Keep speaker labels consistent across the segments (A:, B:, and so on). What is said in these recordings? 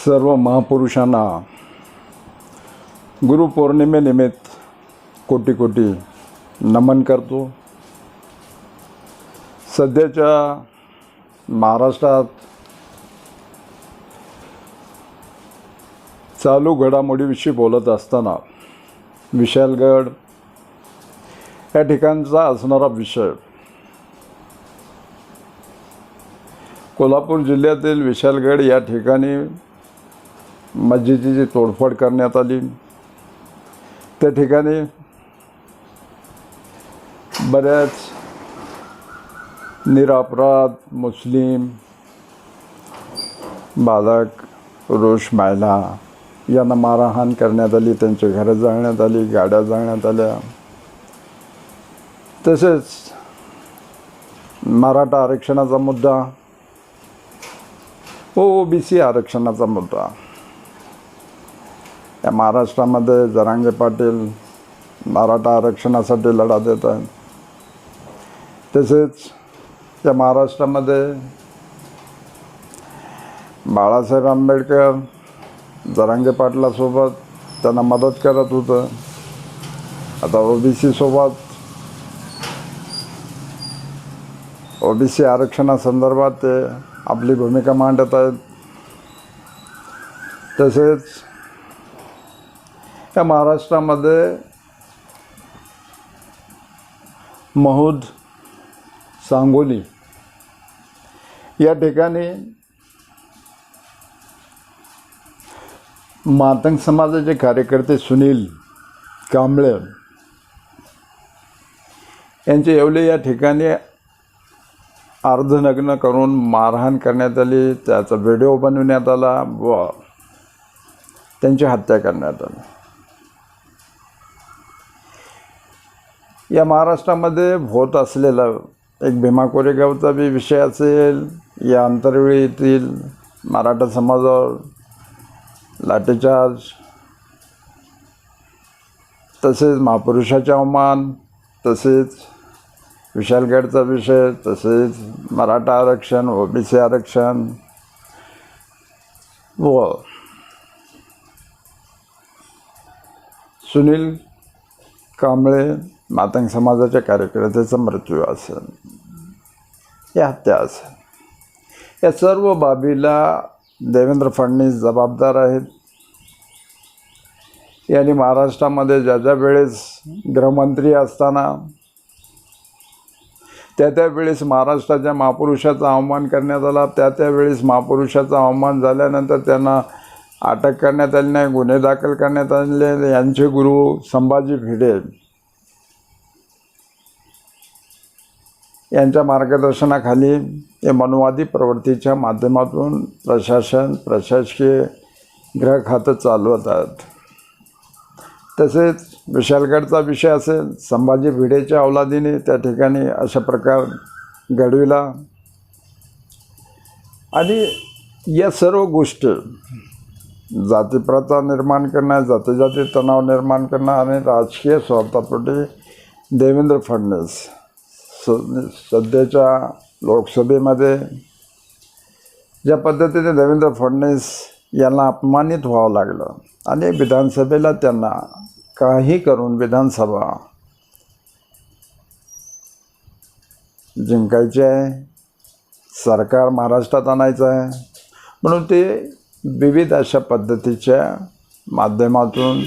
A: सर्व महापुरुषांना गुरुपौर्णिमेनिमित्त कोटी कोटी नमन करतो। सध्याच्या महाराष्ट्रात चालू घडामोडीविषयी बोलत असताना विशालगड या ठिकाणचा असणारा विषय, कोल्हापूर जिल्ह्यातील विशालगड या ठिकाणी मस्जिदीची तोडफोड करण्यात आली। त्या ठिकाणी बऱ्याच निरपराध मुस्लिम बालक पुरुष महिला यांना मारहाण करण्यात आली, त्यांची घरं जाळण्यात आली, गाड्या जाळण्यात आल्या। तसेच मराठा आरक्षणाचा मुद्दा, ओबीसी आरक्षणाचा मुद्दा, या महाराष्ट्रामध्ये जरांगे पाटील मराठा आरक्षणासाठी लढा देत आहेत। तसेच या महाराष्ट्रामध्ये बाळासाहेब आंबेडकर जरांगे पाटलासोबत त्यांना मदत करत होतं। आता ओबीसी सोबत ओबीसी आरक्षणासंदर्भात ते आपली भूमिका मांडत आहेत। तसेच या महाराष्ट्रामध्ये महूद सांगोली या ठिकाणी मातंग समाजाचे कार्यकर्ते सुनील कांबळे यांचे येवले या ठिकाणी अर्धनग्न करून मारहाण करण्यात आली, त्याचा व्हिडिओ बनवण्यात आला व त्यांची हत्या करण्यात आली। या महाराष्ट्रामध्ये होत असलेला एक भीमा कोरेगावचा बी विषय असेल, या आंतरवेळी येथील मराठा समाजावर लाठीचार्ज, तसेच महापुरुषाचे अवमान, तसेच विशालगडचा विषय, तसेच मराठा आरक्षण, ओबीसी आरक्षण व सुनील कांबळे मातंग समाजाच्या कार्यकर्त्याचा मृत्यू असेल, या हत्या असेल, या सर्व बाबीला देवेंद्र फडणवीस जबाबदार आहेत। यांनी महाराष्ट्रामध्ये ज्या वेळेस गृहमंत्री असताना त्या वेळेस महाराष्ट्राच्या महापुरुषाचा अवमान करण्यात आला। त्या वेळेस महापुरुषाचा अवमान झाल्यानंतर त्यांना अटक करण्यात आली नाही, गुन्हे दाखल करण्यात आले। यांचे गुरु संभाजी भिडे यांच्या मार्गदर्शनाखाली हे मनुवादी प्रवृत्तीच्या माध्यमातून प्रशासकीय गृह खातं चालवतात। तसेच विशालगडचा विषय असेल, संभाजी भिडेच्या अवलादीने त्या ठिकाणी अशा प्रकार घडविला आणि या सर्व गोष्टी जातीप्रथा निर्माण करणं, जाती तणाव निर्माण करणं आणि राजकीय स्वार्थापोटी देवेंद्र फडणवीस सध्याच्या लोकसभेमध्ये ज्या पद्धतीने देवेंद्र फडणवीस यांना अपमानित व्हावं लागलं आणि विधानसभेला त्यांना काही करून विधानसभा जिंकायची आहे, सरकार महाराष्ट्रात आणायचं आहे, म्हणून ते विविध अशा पद्धतीच्या माध्यमातून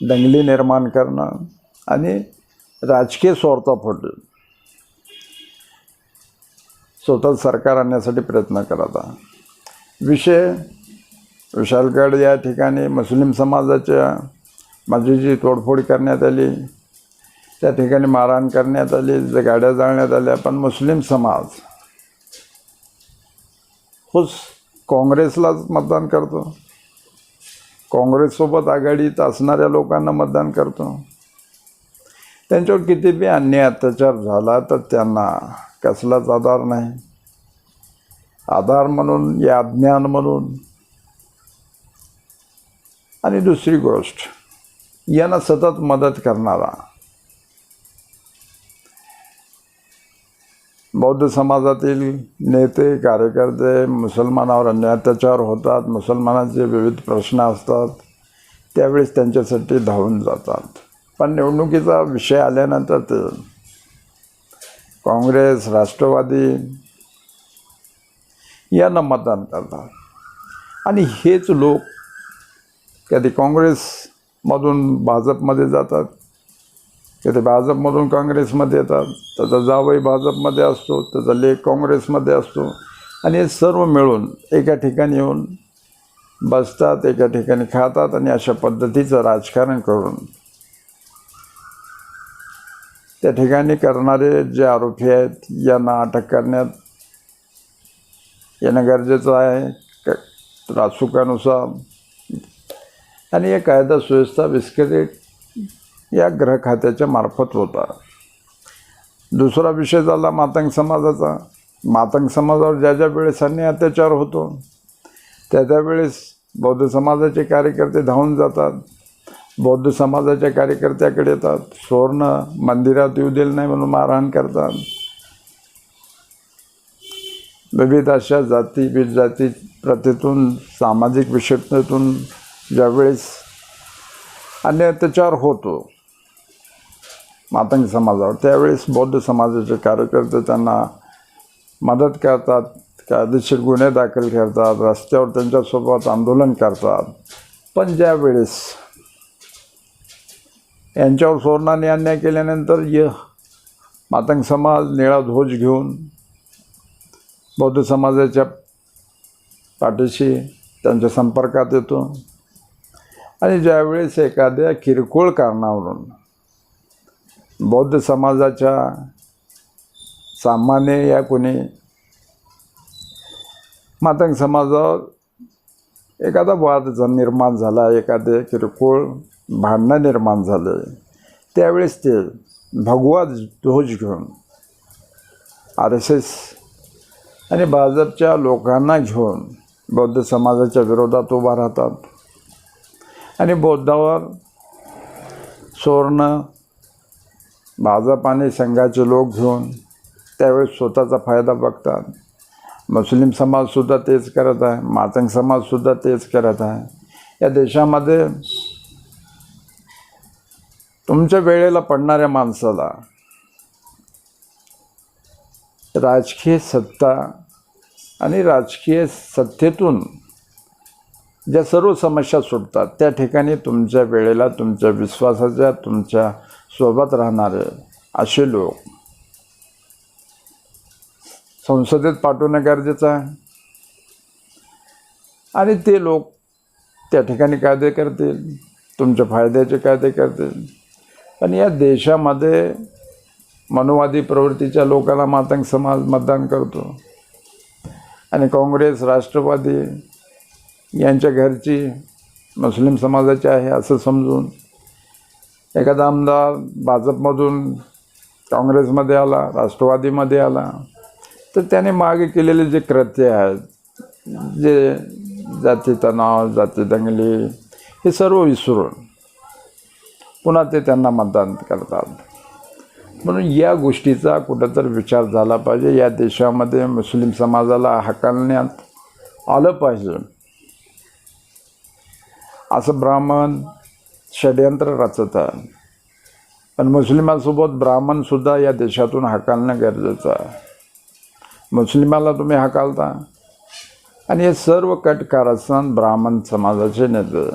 A: दंगली निर्माण करणं आणि राजकीय स्वार्थापोटी स्वतः सरकार आणण्यासाठी प्रयत्न करत आहे। विषय विशालगड या ठिकाणी मुस्लिम समाजाच्या मस्जिदीची तोडफोड करण्यात आली, त्या ठिकाणी मारहाण करण्यात आली, गाड्या जाळण्यात आल्या। पण मुस्लिम समाज काँग्रेसलाच मतदान करतो, काँग्रेससोबत आघाडीत असणाऱ्या लोकांना मतदान करतो। त्यांच्यावर किती बी अन्याय अत्याचार झाला तर त्यांना कसलाच आधार नाही। आधार म्हणून या अज्ञान म्हणून आणि दुसरी गोष्ट, यांना सतत मदत करणारा बौद्ध समाजातील नेते कार्यकर्ते मुसलमानावर अन्याय अत्याचार होतात, मुसलमानांचे विविध प्रश्न असतात, त्यावेळेस त्यांच्यासाठी धावून जातात. पण निवडणुकीचा विषय आल्यानंतर ते काँग्रेस, राष्ट्रवादी यांना मतदान करतात. आणि हेच लोक कधी काँग्रेसमधून भाजपमध्ये जातात, कधी भाजपमधून काँग्रेसमध्ये येतात. त्याचा जावई भाजपमध्ये असतो, त्याचा लेक काँग्रेसमध्ये असतो, आणि हे सर्व मिळून एका ठिकाणी येऊन बसतात, एका ठिकाणी खातात, आणि अशा पद्धतीचं राजकारण करून त्या ठिकाणी करणारे जे आरोपी आहेत यांना अटक करण्यात येणं गरजेचं आहे राजसुखानुसार. आणि हे कायदा सुव्यवस्था विस्कळीत या गृह खात्याच्या मार्फत होता. दुसरा विषय झाला मातंग समाजाचा. मातंग समाजावर ज्या ज्या वेळेस अन्याय अत्याचार होतो त्या त्यावेळेस बौद्ध समाजाचे कार्यकर्ते धावून जातात, बौद्ध समाजाच्या कार्यकर्त्याकडे येतात, सुवर्ण मंदिरात येऊ दिलं नाही म्हणून मारहाण करतात. विविध अशा जाती बिजाती प्रथेतून, सामाजिक विषमतेतून ज्यावेळेस अन्याय अत्याचार होतो मातंग समाजावर, त्यावेळेस बौद्ध समाजाचे कार्यकर्ते त्यांना मदत करतात, कायदेशीर गुन्हे दाखल करतात, रस्त्यावर त्यांच्यासोबत आंदोलन करतात. पण ज्यावेळेस यांच्यावर सुवर्णाने अन्याय केल्यानंतर मातंग समाज निळा ध्वज घेऊन बौद्ध समाजाच्या पाठीशी त्यांच्या संपर्कात येतो. आणि ज्यावेळेस एखाद्या किरकोळ कारणावरून बौद्ध समाजाच्या सामान्य या कोणी मातंग समाजावर एखादा वाद निर्माण झाला, एखादे किरकोळ भांडणं निर्माण झाले, त्यावेळेस ते भगवा ध्वज घेऊन RSS आणि भाजपच्या लोकांना घेऊन बौद्ध समाजाच्या विरोधात उभा राहतात. आणि बौद्धावर सुवर्ण भाजप आणि संघाचे लोक घेऊन त्यावेळेस स्वतःचा फायदा बघतात. मुस्लिम समाजसुद्धा तेच करत आहे, मातंग समाजसुद्धा तेच करत आहे. या देशामध्ये तुमच्या वेळेला पडणाऱ्या माणसाला राजकीय सत्ता आणि राजकीय सत्तेतून ज्या सर्व समस्या सुटतात त्या ठिकाणी तुमच्या वेळेला तुमच्या विश्वासाच्या, तुमच्या सोबत राहणारे असे लोक संसदेत पाठवणं गरजेचं आहे. आणि ते लोक त्या ठिकाणी कायदे करतील, तुमच्या फायद्याचे कायदे करतील. पण या देशामध्ये मनुवादी प्रवृत्तीच्या लोकांना मातंग समाज मतदान करतो, आणि काँग्रेस, राष्ट्रवादी यांच्या घरची मुस्लिम समाजाची आहे असं समजून एखादा आमदार भाजपमधून काँग्रेसमध्ये आला, राष्ट्रवादीमध्ये आला, तर त्याने मागे केलेले जे कृत्य आहेत, जे जाती तणाव, जाती दंगली, हे सर्व विसरून पुन्हा ते त्यांना मतदान करतात. म्हणून या गोष्टीचा कुठंतरी विचार झाला पाहिजे. या देशामध्ये मुस्लिम समाजाला हाकलण्यात आलं पाहिजे असं ब्राह्मण षड्यंत्र रचत आहे. पण मुस्लिमांसोबत ब्राह्मणसुद्धा या देशातून हाकलणं गरजेचं आहे. मुस्लिमाला तुम्ही हाकालता, आणि हे सर्व कट कारस्थान ब्राह्मण समाजाचे नेते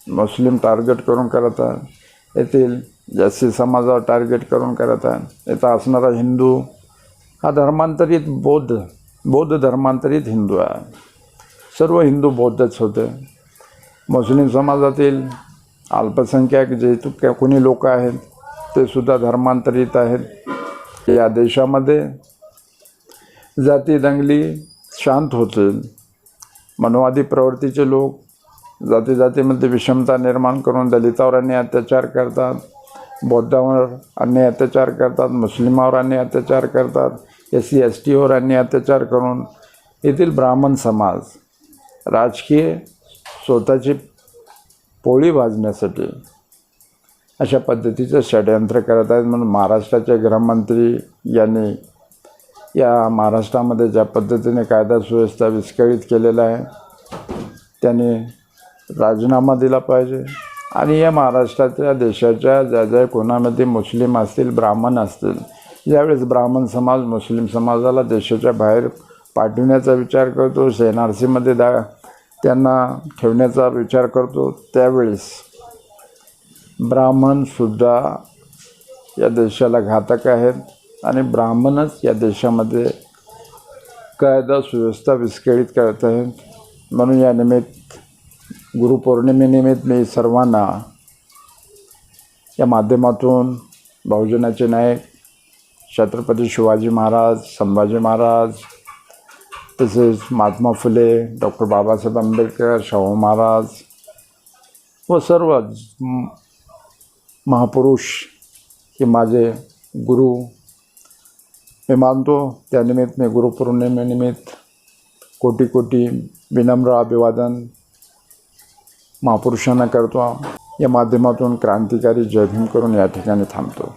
A: मुस्लिम टार्गेट करून करत आहे. येथील जास्ती समाजावर टार्गेट करून करत आहे. इथं असणारा हिंदू हा धर्मांतरित बौद्ध धर्मांतरित हिंदू आहे. सर्व हिंदू बौद्धच होते. मुस्लिम समाजातील अल्पसंख्याक जे कोणी लोक आहेत ते सुद्धा धर्मांतरित आहेत. या देशामध्ये जाती दंगली शांत होतील. मनोवादी प्रवृत्तीचे लोक जातीमध्ये विषमता निर्माण करून दलितावर अन्याय अत्याचार करतात, बौद्धांवर अन्याय अत्याचार करतात, मुस्लिमावर अन्याय अत्याचार करतात, SC STवर अन्याय अत्याचार करून येथील ब्राह्मण समाज राजकीय स्वतःची पोळी भाजण्यासाठी अशा पद्धतीचं षड्यंत्र करत आहेत. म्हणून महाराष्ट्राचे गृहमंत्री यांनी या महाराष्ट्रामध्ये ज्या पद्धतीने कायदा सुव्यवस्था विस्कळीत केलेला आहे त्याने राजीनामा दिला पाहिजे आणि या महाराष्ट्राच्या देशाच्या ज्या ज्या कोणामध्ये मुस्लिम असतील ब्राह्मण असतील ज्यावेळेस ब्राह्मण समाज मुस्लिम समाजाला देशाच्या बाहेर पाठविण्याचा विचार करतो NRCमध्ये त्यांना ठेवण्याचा विचार करतो त्यावेळेस ब्राह्मणसुद्धा या देशाला घातक आहेत आणि ब्राह्मणच या देशामध्ये कायदा सुव्यवस्था विस्कळीत करत आहेत। म्हणून या निमित्त गुरुपौर्णिमेनिमित्त मी सर्वांना या माध्यमातून बहुजनाचे नायक छत्रपती शिवाजी महाराज संभाजी महाराज तसेच महात्मा फुले डॉक्टर बाबासाहेब आंबेडकर शाहू महाराज व सर्व महापुरुष हे माझे गुरु मी मानतो। त्यानिमित्त मी गुरुपौर्णिमेनिमित्त कोटी कोटी विनम्र अभिवादन महापुरुषांना करतो। या माध्यमातून क्रांतिकारी जय भीम करून या ठिकाणी थांबतो।